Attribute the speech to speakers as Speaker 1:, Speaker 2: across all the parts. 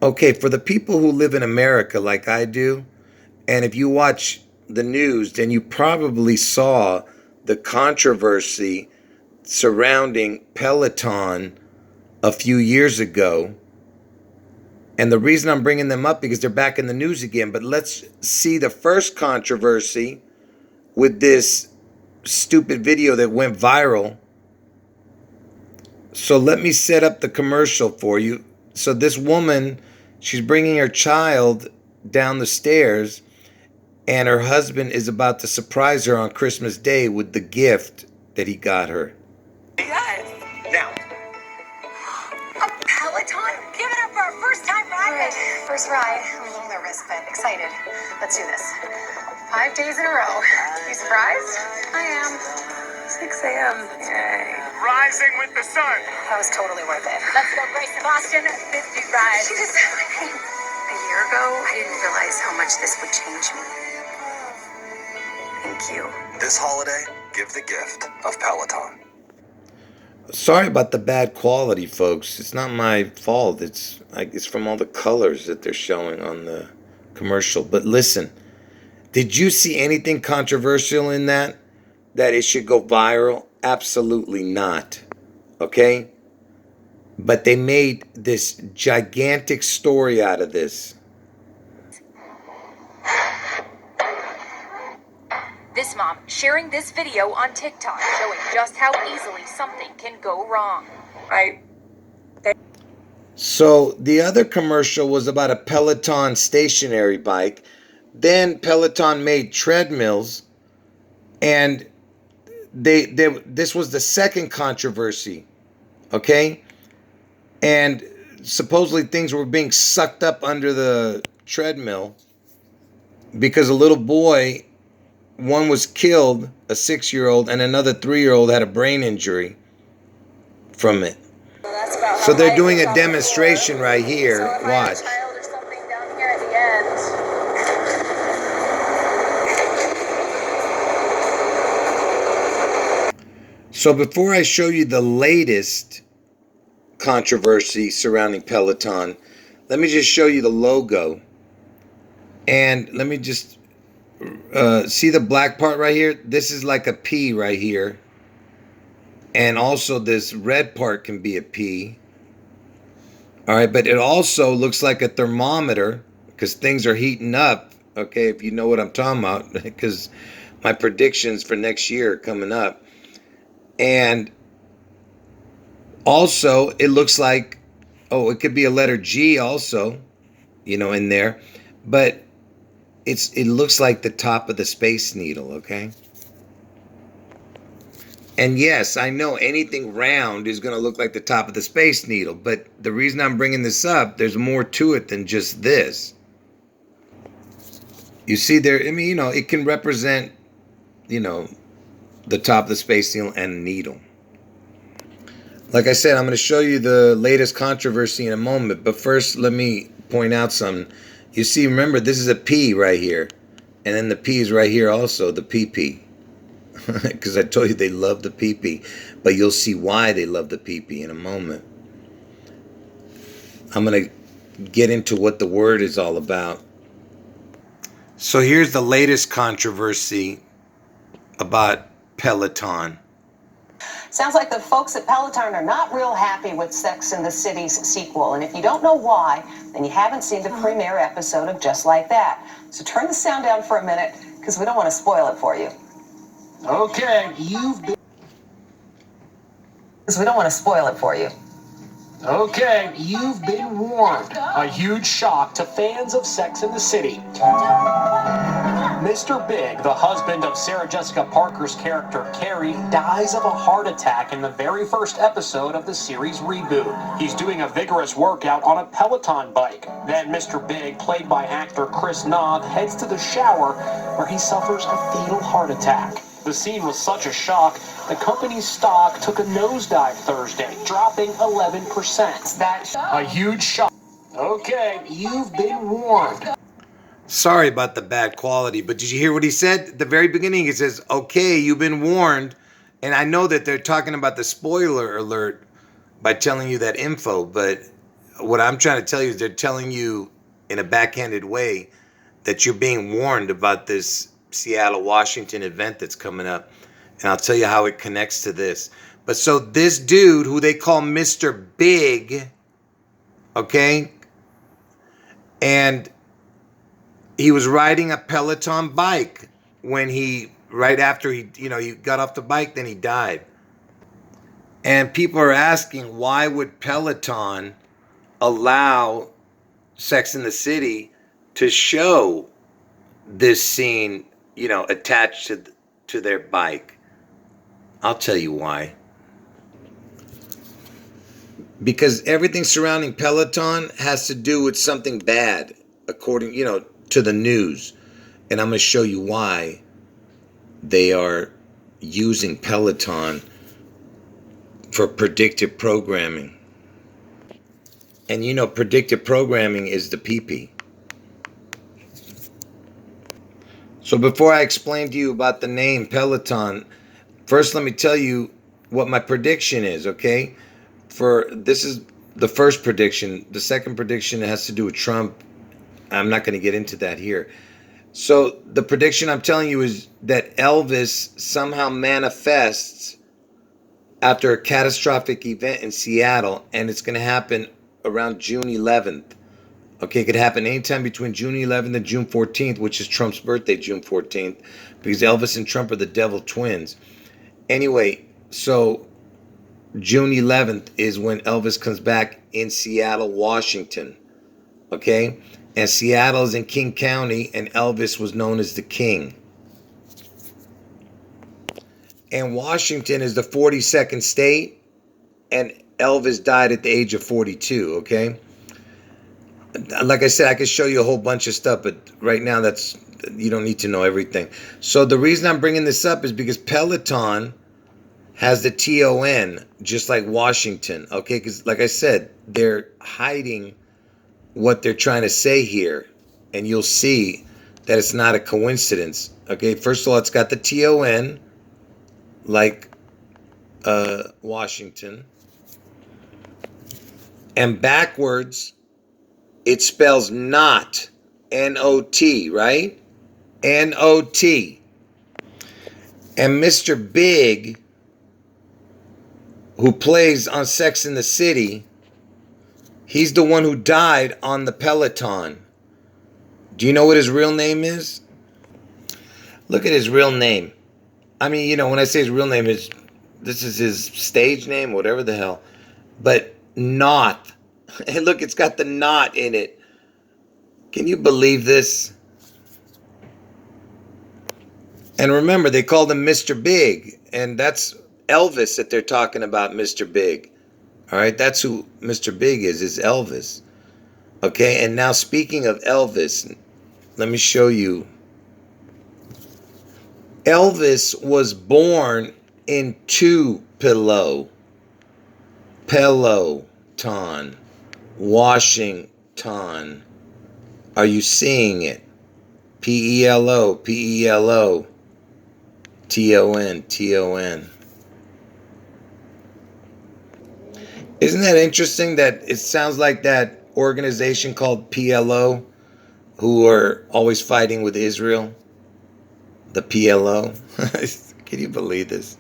Speaker 1: Okay, for the people who live in America like I do, and if you watch the news, then you probably saw the controversy surrounding Peloton a few years ago. And the reason I'm bringing them up because they're back in the news again. But let's see the first controversy with this stupid video that went viral. So let me set up the commercial for you. So this woman, she's bringing her child down the stairs, and her husband is about to surprise her on Christmas Day with the gift that he got her.
Speaker 2: Yes. Now, a Peloton? Give it up for our first time ride.
Speaker 3: All right, first ride. I'm a little nervous, but excited. Let's do this. 5 days in a row. You surprised? I am. 6 a.m. Yay.
Speaker 2: Rising with the sun.
Speaker 3: That was totally worth it.
Speaker 2: Let's go race to Boston. 50 rides.
Speaker 3: A year ago, I didn't realize how much this would change me. Thank you.
Speaker 4: This holiday, give the gift of Peloton.
Speaker 1: Sorry about the bad quality, folks. It's not my fault. It's from all the colors that they're showing on the commercial. But listen, did you see anything controversial in that? That it should go viral? Absolutely not. Okay? But they made this gigantic story out of this.
Speaker 5: This mom sharing this video on TikTok showing just how easily something can go wrong.
Speaker 1: So the other commercial was about a Peloton stationary bike. Then Peloton made treadmills, and this was the second controversy, okay? And supposedly things were being sucked up under the treadmill because a little boy, one was killed, a 6-year-old, and another 3-year-old had a brain injury from it. So they're doing a demonstration right here. Watch. So before I show you the latest controversy surrounding Peloton, let me just show you the logo. And let me just see the black part right here? This is like a P right here. And also this red part can be a P. All right, but it also looks like a thermometer because things are heating up. Okay, if you know what I'm talking about, because my predictions for next year are coming up. And also it looks like, oh, it could be a letter G also, in there. But it looks like the top of the Space Needle, okay? And yes, I know anything round is going to look like the top of the Space Needle, but the reason I'm bringing this up, there's more to it than just this. You see there, it can represent, the top of the Space Needle and a needle. Like I said, I'm going to show you the latest controversy in a moment, but first let me point out something. You see, remember, this is a P right here, and then the P is right here also, the PP. Because I told you they love the PP, but you'll see why they love the PP in a moment. I'm going to get into what the word is all about. So here's the latest controversy about Peloton.
Speaker 6: Sounds like the folks at Peloton are not real happy with Sex and the City's sequel. And if you don't know why, then you haven't seen the premiere episode of Just Like That. So turn the sound down for a minute, because we don't want to spoil it for you.
Speaker 7: Okay,
Speaker 6: Because we don't want to spoil it for you.
Speaker 7: Okay, you've been warned. A huge shock to fans of Sex and the City. Mr. Big, the husband of Sarah Jessica Parker's character Carrie, dies of a heart attack in the very first episode of the series reboot. He's doing a vigorous workout on a Peloton bike. Then Mr. Big, played by actor Chris Knopf, heads to the shower where he suffers a fatal heart attack. The scene was such a shock, the company's stock took a nosedive Thursday, dropping 11%. That's a huge shock. Okay, you've been warned.
Speaker 1: Sorry about the bad quality, but did you hear what he said? At the very beginning, he says, okay, you've been warned. And I know that they're talking about the spoiler alert by telling you that info, but what I'm trying to tell you is they're telling you in a backhanded way that you're being warned about this Seattle, Washington event that's coming up. And I'll tell you how it connects to this. But so this dude who they call Mr. Big, okay, and he was riding a Peloton bike when right after he got off the bike, then he died. And people are asking, why would Peloton allow Sex and the City to show this scene, attached to their bike? I'll tell you why. Because everything surrounding Peloton has to do with something bad, according, to the news. And I'm going to show you why they are using Peloton for predictive programming. And predictive programming is the PP. So before I explain to you about the name Peloton, first let me tell you what my prediction is, okay? This is the first prediction. The second prediction has to do with Trump. I'm not going to get into that here. So the prediction I'm telling you is that Elvis somehow manifests after a catastrophic event in Seattle, and it's going to happen around June 11th. Okay, it could happen anytime between June 11th and June 14th, which is Trump's birthday, June 14th, because Elvis and Trump are the devil twins. Anyway, so June 11th is when Elvis comes back in Seattle, Washington. Okay? And Seattle is in King County, and Elvis was known as the King. And Washington is the 42nd state, and Elvis died at the age of 42, okay? Like I said, I could show you a whole bunch of stuff, but right now you don't need to know everything. So the reason I'm bringing this up is because Peloton has the TON, just like Washington, okay? Because like I said, they're hiding what they're trying to say here, and you'll see that it's not a coincidence, okay? First of all, it's got the TON, like Washington, and backwards, it spells not, N-O-T, right? N-O-T. And Mr. Big, who plays on Sex and the City, he's the one who died on the Peloton. Do you know what his real name is? Look at his real name. I mean, when I say his real name, this is his stage name, whatever the hell. But Noth. And look, it's got the knot in it. Can you believe this? And remember, they called him Mr. Big. And that's Elvis that they're talking about, Mr. Big. All right, that's who Mr. Big is Elvis. Okay, and now speaking of Elvis, let me show you. Elvis was born in Tupelo, Peloton, Washington. Are you seeing it? P-E-L-O, P-E-L-O, T-O-N, T-O-N. Isn't that interesting that it sounds like that organization called PLO, who are always fighting with Israel? The PLO. Can you believe this?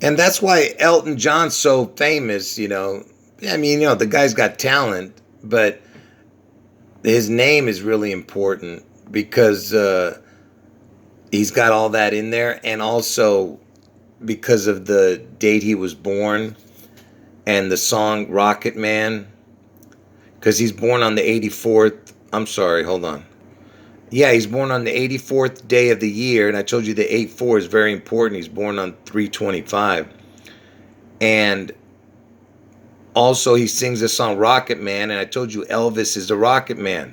Speaker 1: And that's why Elton John's so famous, I mean, the guy's got talent, but his name is really important because he's got all that in there, and also because of the date he was born and the song Rocket Man, because he's born on the 84th, I'm sorry, hold on. Yeah, he's born on the 84th day of the year, and I told you the 84 is very important. He's born on 3/25. And also he sings the song Rocket Man, and I told you Elvis is the Rocket Man.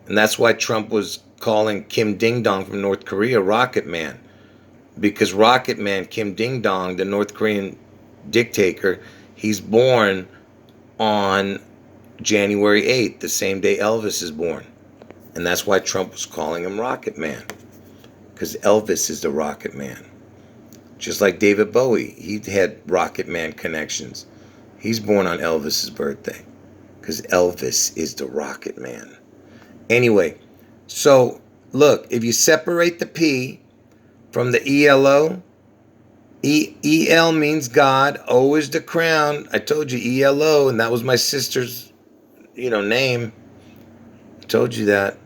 Speaker 1: And that's why Trump was calling Kim Ding Dong from North Korea Rocket Man. Because Rocket Man, Kim Ding Dong, the North Korean dictator, he's born on January 8th, the same day Elvis is born. And that's why Trump was calling him Rocket Man. Because Elvis is the Rocket Man. Just like David Bowie, he had Rocket Man connections. He's born on Elvis's birthday because Elvis is the Rocket Man. Anyway, so look, if you separate the P from the ELO, EL means God, O is the crown. I told you ELO, and that was my sister's, name. I told you that.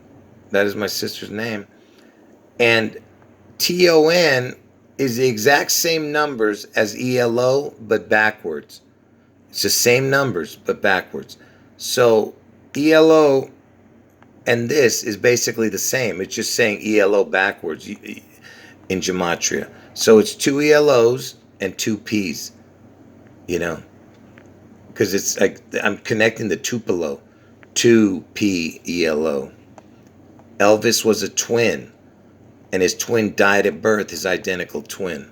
Speaker 1: That is my sister's name. And TON is the exact same numbers as ELO, but backwards. It's the same numbers, but backwards. So ELO and this is basically the same. It's just saying ELO backwards in gematria. So it's 2 ELOs and 2 Ps, because it's like I'm connecting the Tupelo, 2P ELO. Elvis was a twin, and his twin died at birth, his identical twin.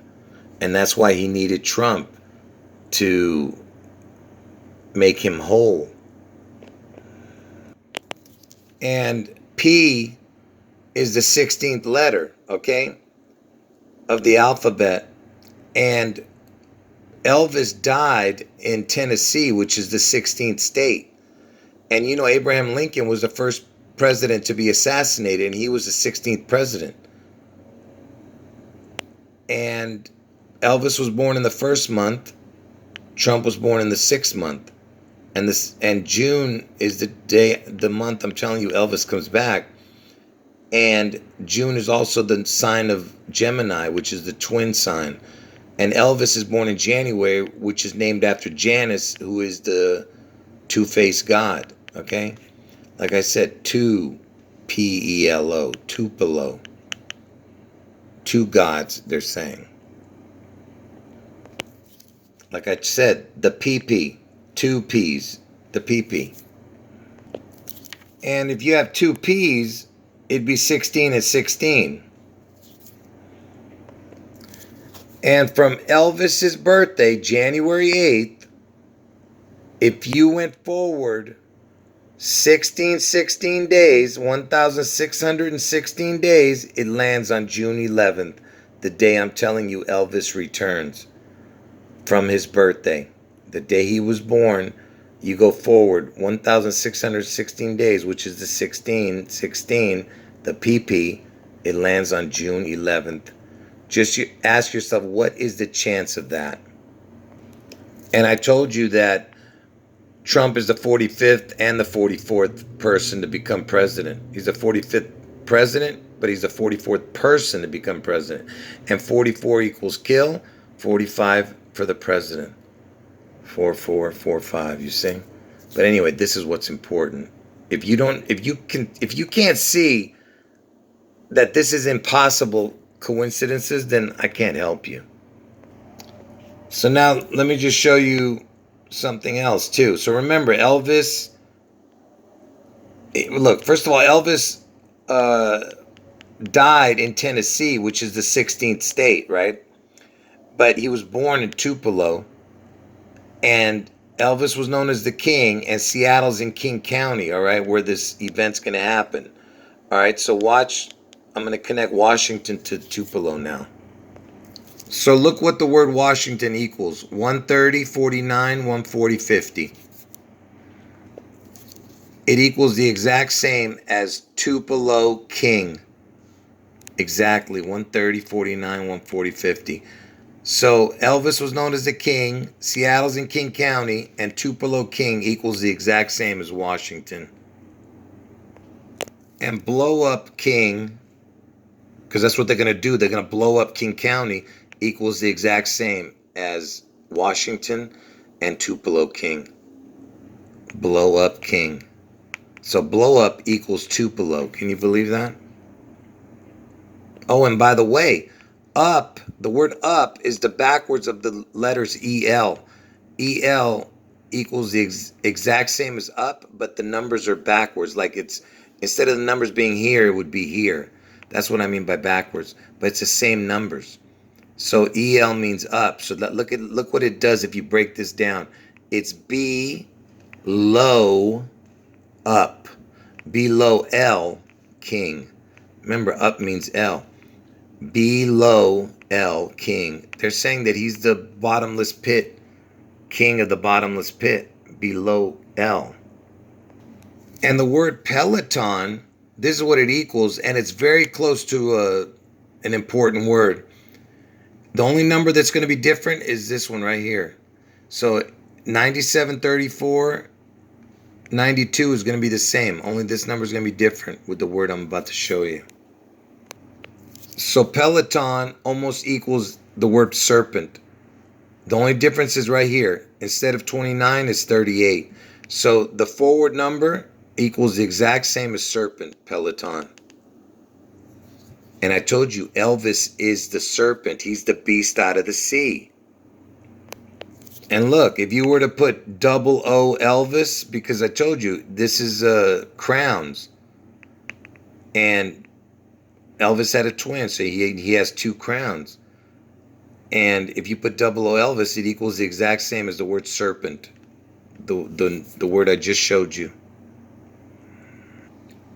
Speaker 1: And that's why he needed Trump to make him whole. And P is the 16th letter, okay, of the alphabet. And Elvis died in Tennessee, which is the 16th state. And Abraham Lincoln was the first president to be assassinated, and he was the 16th president. And Elvis was born in the first month. Trump was born in the 6th month. And June is the month I'm telling you Elvis comes back. And June is also the sign of Gemini, which is the twin sign. And Elvis is born in January, which is named after Janus, who is the two-faced god. Okay? Like I said, 2 P-E-L-O, Tupelo. 2 gods, they're saying. Like I said, the PP. 2 P's, the PP. And if you have 2 P's, it'd be 16 and 16. And from Elvis's birthday, January 8th, if you went forward 16 days, 1,616 days, it lands on June 11th, the day I'm telling you Elvis returns from his birthday. The day he was born, you go forward 1,616 days, which is the 16, the PP, it lands on June 11th. Just ask yourself, what is the chance of that? And I told you that Trump is the 45th and the 44th person to become president. He's the 45th president, but he's the 44th person to become president. And 44 equals kill, 45 for the president. 4-4-4-5, you see? But anyway, this is what's important. If you can't see that this is impossible coincidences, then I can't help you. So now let me just show you something else too. So remember, Elvis, look, first of all, Elvis died in Tennessee, which is the 16th state, right? But he was born in Tupelo. And Elvis was known as the King, and Seattle's in King County, all right, where this event's going to happen. All right, so watch. I'm going to connect Washington to Tupelo now. So look what the word Washington equals. 130, 49, 140, 50. It equals the exact same as Tupelo King. Exactly, 130, 49, 140, 50. So Elvis was known as the King, Seattle's in King County, and Tupelo King equals the exact same as Washington. And blow up King, because that's what they're going to do. They're going to blow up King County, equals the exact same as Washington and Tupelo King. Blow up King. So blow up equals Tupelo. Can you believe that? Oh, and by the way, up, the word up is the backwards of the letters EL. EL equals the exact same as up, but the numbers are backwards. Like it's, instead of the numbers being here, it would be here. That's what I mean by backwards. But it's the same numbers. So EL means up. So look what it does if you break this down. It's B low up. Below L, King. Remember, up means L. Below L, King. They're saying that he's the bottomless pit king of the bottomless pit, below L. And the word Peloton, this is what it equals, and it's very close to an important word. The only number that's going to be different is this one right here. So 9734, 92 is going to be the same. Only this number is going to be different with the word I'm about to show you. So Peloton almost equals the word serpent. The only difference is right here. Instead of 29, it's 38. So the forward number equals the exact same as serpent, Peloton. And I told you, Elvis is the serpent. He's the beast out of the sea. And look, if you were to put double O Elvis, because I told you, this is crowns. And Elvis had a twin, so he has 2 crowns. And if you put double O Elvis, it equals the exact same as the word serpent. The word I just showed you.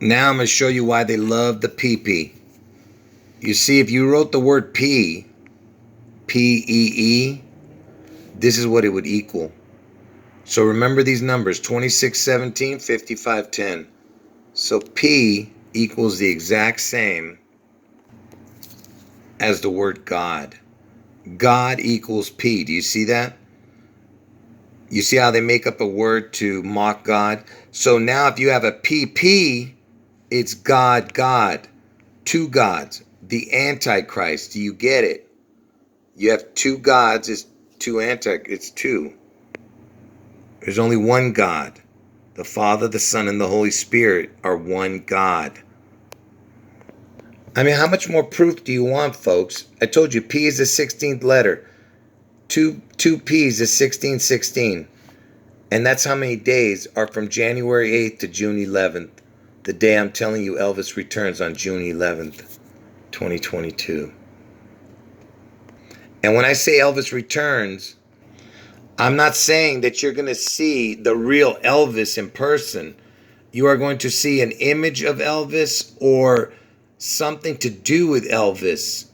Speaker 1: Now I'm going to show you why they love the PP. You see, if you wrote the word P, P-E-E, this is what it would equal. So remember these numbers, 2617, 5510. So P equals the exact same as the word God. God equals P. Do you see that? You see how they make up a word to mock God? So now if you have a PP, it's God, God. 2 gods. The Antichrist. Do you get it? You have 2 gods. It's 2 it's 2. There's only one God. The Father, the Son, and the Holy Spirit are one God. I mean, how much more proof do you want, folks? I told you, P is the 16th letter. 2 P's is 1616. And that's how many days are from January 8th to June 11th. The day I'm telling you Elvis returns on June 11th, 2022. And when I say Elvis returns, I'm not saying that you're going to see the real Elvis in person. You are going to see an image of Elvis or something to do with Elvis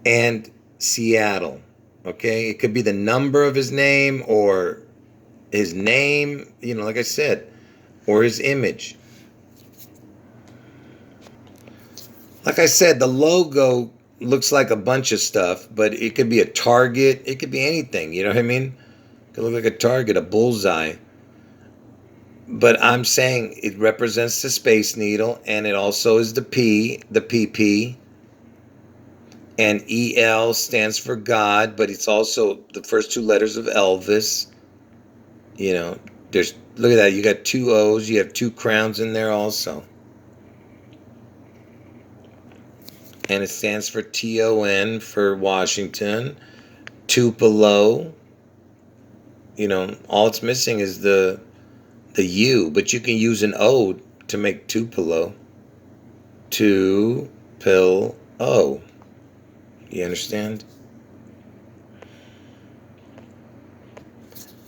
Speaker 1: and Seattle. Okay? It could be the number of his name or his name, like I said, or his image. Like I said, the logo looks like a bunch of stuff, but it could be a target. It could be anything. You know what I mean? It could look like a target, a bullseye. But I'm saying it represents the Space Needle, and it also is the P, the PP. And EL stands for God, but it's also the first 2 letters of Elvis. Look at that. You got 2 O's. You have 2 crowns in there also. And it stands for TON for Washington. Tupelo. All it's missing is the U, but you can use an O to make Tupelo. Tupelo. You understand?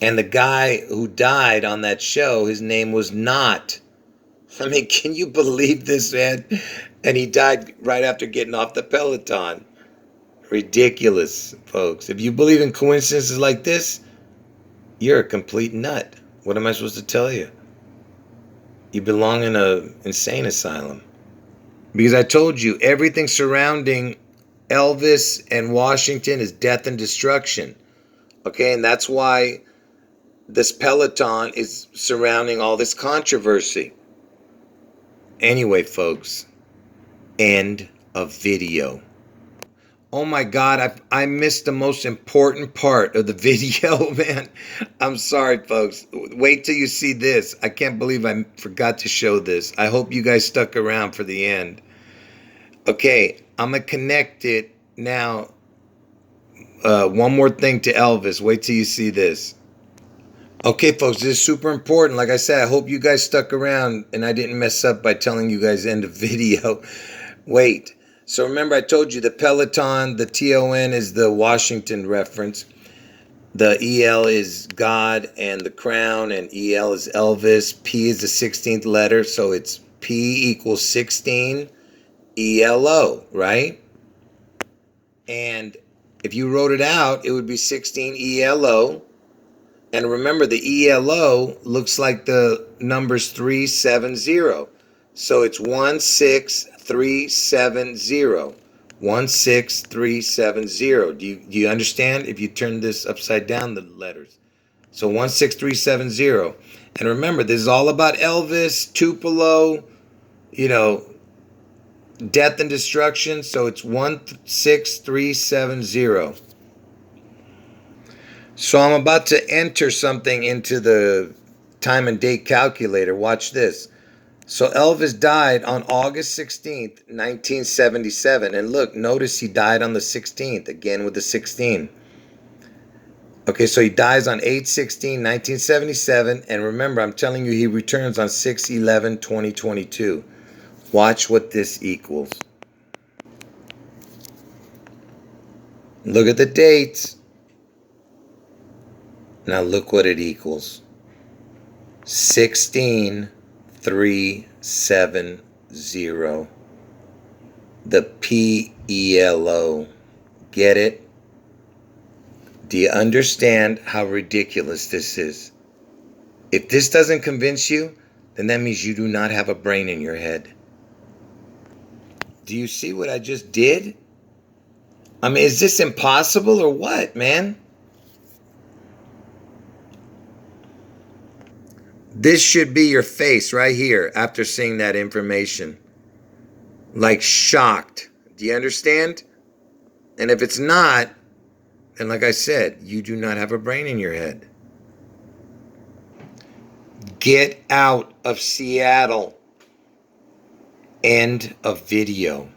Speaker 1: And the guy who died on that show, his name was not. I mean, can you believe this, man? And he died right after getting off the Peloton. Ridiculous, folks. If you believe in coincidences like this, you're a complete nut. What am I supposed to tell you? You belong in an insane asylum. Because I told you, everything surrounding Elvis and Washington is death and destruction. Okay, and that's why this Peloton is surrounding all this controversy. Anyway, folks, end of video. Oh my God, I missed the most important part of the video, man. I'm sorry, folks. Wait till you see this. I can't believe I forgot to show this. I hope you guys stuck around for the end. Okay, I'm going to connect it now. One more thing to Elvis. Wait till you see this. Okay, folks, this is super important. Like I said, I hope you guys stuck around and I didn't mess up by telling you guys end of video. Wait. So remember I told you the Peloton, the TON is the Washington reference. The EL is God and the crown, and EL is Elvis. P is the 16th letter, so it's P equals 16 ELO, right? And if you wrote it out, it would be 16 ELO. And remember, the ELO looks like the numbers 370. So it's 16370. 16370. Do you understand? If you turn this upside down, the letters. So 16370. And remember, this is all about Elvis, Tupelo, death and destruction. So it's 16370. So I'm about to enter something into the time and date calculator. Watch this. So Elvis died on August 16th, 1977. And look, notice he died on the 16th, again with the 16. Okay, so he dies on 8/16/1977. And remember, I'm telling you, he returns on 6/11/2022. Watch what this equals. Look at the dates. Now look what it equals. 16370. The PELO. Get it? Do you understand how ridiculous this is? If this doesn't convince you, then that means you do not have a brain in your head. Do you see what I just did? I mean, is this impossible or what, man? This should be your face right here after seeing that information. Like shocked. Do you understand? And if it's not, then like I said, you do not have a brain in your head. Get out of Seattle. End of video.